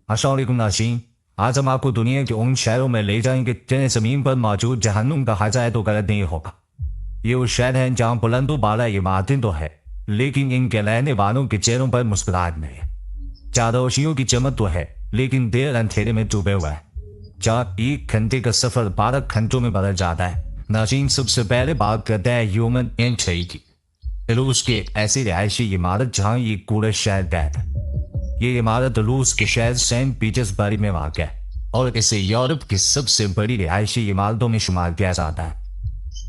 अस्सलाम वालेकुम नाज़रीन। आज हम आपको दुनिया के उन शहरों में ले जाएंगे जिन्हें ज़मीन पर मौजूद जहन्नुम कहा जाए तो गलत नहीं होगा। ये वो शहर हैं जहाँ बुलंदो बाला इमारतें तो है, लेकिन इनके रहने वालों के चेहरों पर मुस्कुराहट नहीं है। जहाँ रोशनियों की चमक तो है, लेकिन देर अंधेरे में डूबे हुआ है। जहाँ एक घंटे का सफर 12 घंटों में बदल जाता है। नाज़रीन, सबसे पहले बात करते हैं ह्यूमन एंट्री की। रूस की एक ऐसी रिहायशी इमारत जहाँ ये पूरा शहर कैद है। ये इमारत रूस के शहर सेंट पीटर्सबर्ग में वाक़ है और इसे यूरोप की सबसे बड़ी रिहायशी इमारतों में शुमार किया जाता है।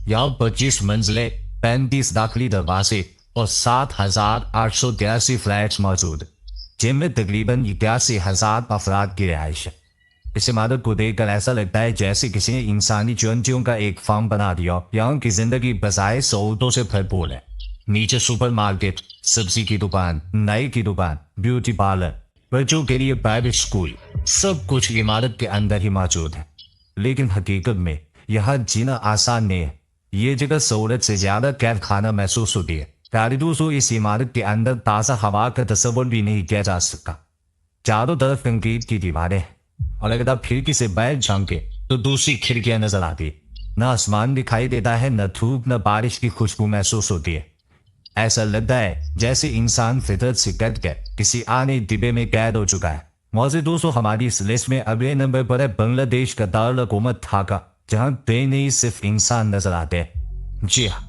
यहाँ 25 मंजिलें, 35 दाखिली दरवाजे और 7,883 फ्लैट्स मौजूद, जिनमें तकरीबन 81,000 अफराद की रिहाइश है। इस इमारत को देखकर ऐसा लगता है जैसे किसी ने इंसानी चुनौतियों का एक फार्म बना दिया। यहाँ की जिंदगी बजाय सहूलतों से भरपूर है। नीचे सुपरमार्केट, सब्जी की दुकान, नाई की दुकान, ब्यूटी पार्लर, बच्चों के लिए प्राइवेट स्कूल, सब कुछ इमारत के अंदर ही मौजूद है। लेकिन हकीकत में यहाँ जीना आसान नहीं है। ये जगह सहूलत से ज्यादा कैद खाना महसूस होती है। दोस्तों, इस इमारत के अंदर ताज़ा हवा का तस्वुर भी नहीं किया जा सकता। चारों तरफ कंक्रीट की दीवारें हैं और अगर आप खिड़की से बाहर झांके तो दूसरी खिड़कियां नजर आती है। न आसमान दिखाई देता है, न धूप, न बारिश की खुशबू महसूस होती है। ऐसा लगता है जैसे इंसान फितरत से कट कर किसी आने डिब्बे में कैद हो चुका है। मौजूद दोस्तों, हमारी इस लिस्ट में अगले नंबर पर है बांग्लादेश का दारुल हुकूमत ढाका, जहां ट्रेन नहीं सिर्फ इंसान नजर आते हैं। जी हाँ,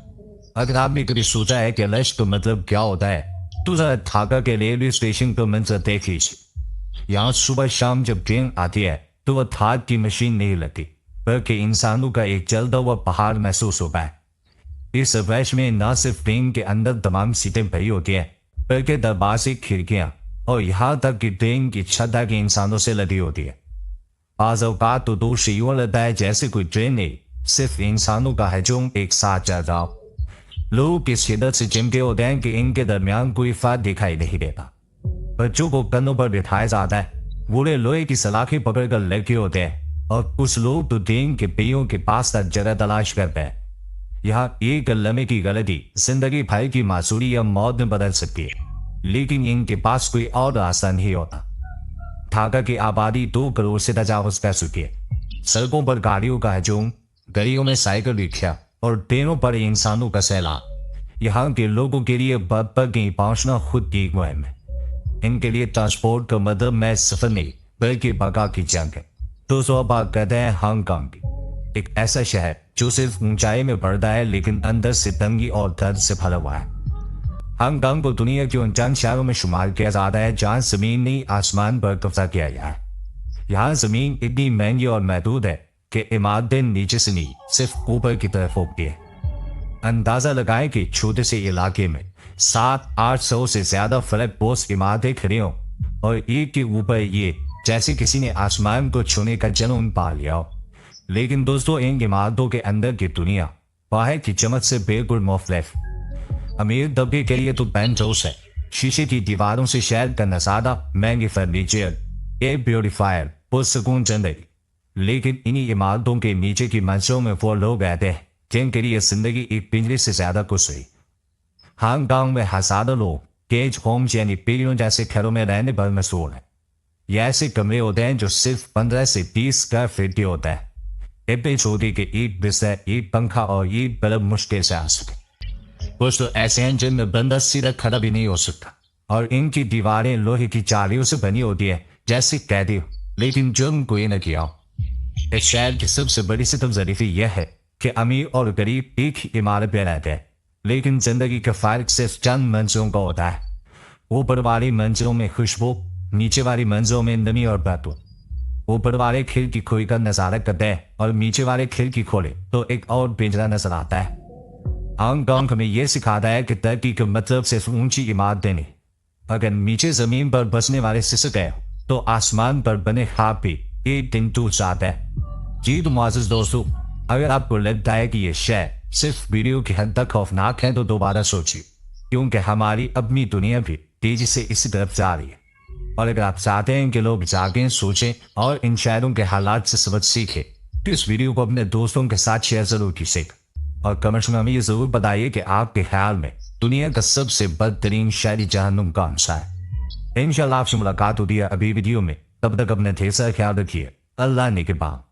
अगर आपने कभी सोचा है कि लश का मतलब क्या होता है, तो जरा ढाका के रेलवे स्टेशन का मंजर देख लीजिए। यहाँ सुबह शाम जब ट्रेन आती है तो वह थार की मशीन नहीं लगती, बल्कि इंसानों का एक चलता हुआ पहाड़ महसूस होता है। इस रश में न सिर्फ ट्रेन के अंदर तमाम सीटें भरी होती है, बल्कि दरवाजे, खिड़कियां और यहाँ तक कि ट्रेन की छत तक इंसानों से लदी होती है। बाज़ औक़ात तो दोस्त यूं लगता है जैसे कोई ट्रेन नहीं, सिर्फ इंसानों का हजूम एक साथ चल रहा हो। लोग इस शिद्दत से चिमटे होते हैं कि इनके दरमियान कोई फर्क दिखाई नहीं देता। बच्चों को कंधों पर बिठाया जाता है, बूढ़े लोहे की सलाखें पकड़कर लगे होते हैं और कुछ लोग तो ट्रेन के पहियों के पास तक जगह तलाश करते हैं। यहाँ एक लम्हे की गलती जिंदगी भर की मासूरी या मौत में बदल सकती है, लेकिन इनके पास कोई और रास्ता नहीं होता। ढाका की आबादी 2 करोड़ से तजावुज कर चुकी है। सड़कों पर गाड़ियों का हजूम, गलियों में साइकिल रिक्शा और ट्रेनों पर इंसानों का सैलाब। यहाँ के लोगों के लिए बद पर कहीं पहुंचना खुद की एक मुहिम है। इनके लिए ट्रांसपोर्ट का मतलब मैं सफर नहीं, बल्कि बका की जंग है। दोस्तों, अब बात करते हैं हांगकांग की। एक ऐसा शहर जो सिर्फ ऊंचाई में बढ़ता है, लेकिन अंदर से तंगी और दर्द से भरा हुआ है। हांगकांग को दुनिया के उन चंद शहरों में शुमार किया जाता है जहां जमीन नहीं, आसमान पर कब्जा किया गया है। यहाँ जमीन इतनी महंगी और महदूद है कि इमारतें नीचे से नहीं, सिर्फ ऊपर की तरफ उगती है। अंदाजा लगाएं कि छोटे से इलाके में 700-800 से ज्यादा फ्लैट पोस्ट इमारतें खड़ी हों और एक के ऊपर ये, जैसे किसी ने आसमान को छूने का जुनून पा लिया हो। लेकिन दोस्तों, इन इमारतों के अंदर की दुनिया बाहर की चमक से बिल्कुल मुख्तलिफ। अमीर तबके के लिए तो पेंट हाउस है, शीशे की दीवारों से शहर का नजारा, महंगे फर्नीचर, एयर प्योरीफायर, पुरसकून जिंदगी। लेकिन इन्हीं इमारतों के नीचे की मंजिलों में वो लोग रहते हैं जिनके लिए जिंदगी एक पिंजरे से ज्यादा कुछ नहीं। हांगकांग में हजारों लोग केज होम्स यानी पीढ़ियों जैसे घरों में रहने पर मशहूर है। ये ऐसे कमरे होते हैं जो सिर्फ 15 से 20 स्क्वायर फीट के होता है। इतने छोटे के एक बिस्तर, एक पंखा और एक बल्ब मुश्किल से आ सके। कुछ तो ऐसे हैं जिनमें बंदा सीधा खड़ा भी नहीं हो सकता और इनकी दीवारें लोहे की जालियों से बनी होती है, जैसे कैदी हो, लेकिन जुर्म कोई न किया हो। इस शहर की सबसे बड़ी सितम ज़रीफी यह है कि अमीर और गरीब एक ही इमारत में रहते हैं, लेकिन जिंदगी का फर्क सिर्फ चंद मंजिलों का होता है। ऊपर वाली मंजिलों में खुशबू, नीचे वाली मंजिलों में नमी और बदबू। ऊपर वाले खिड़की खोई का नजारा करते हैं और नीचे वाले खिड़की खोले तो एक और पिंजरा नजर आता है। हांगकांग हमें यह सिखाता है कि तरक्की का मतलब सिर्फ ऊंची इमारतें नहीं। अगर नीचे जमीन पर बसने वाले सिसक गए तो आसमान पर बने ख्वाब भी एक दिन टूट जाता है। जी तो मुआज़िज़ दोस्तों, अगर आपको लगता है कि यह शहर सिर्फ वीडियो की हद तक खौफनाक है तो दोबारा सोचिए, क्योंकि हमारी अपनी दुनिया भी तेजी से इसी तरफ जा रही है। और अगर आप चाहते हैं कि लोग जागें, सोचें और इन शहरों के हालात से सबक सीखें, तो इस वीडियो को अपने दोस्तों के साथ शेयर जरूर कीजिएगा और कमेंट्स में हमें ये जरूर बताइए कि आपके ख्याल में दुनिया का सबसे बदतरीन शहरी जहन्नुम कौन सा है। इंशाल्लाह आपसे मुलाकात होती है अभी वीडियो में। तब तक अपने ढेर सारा ख्याल रखिए। अल्लाह ने के बाद।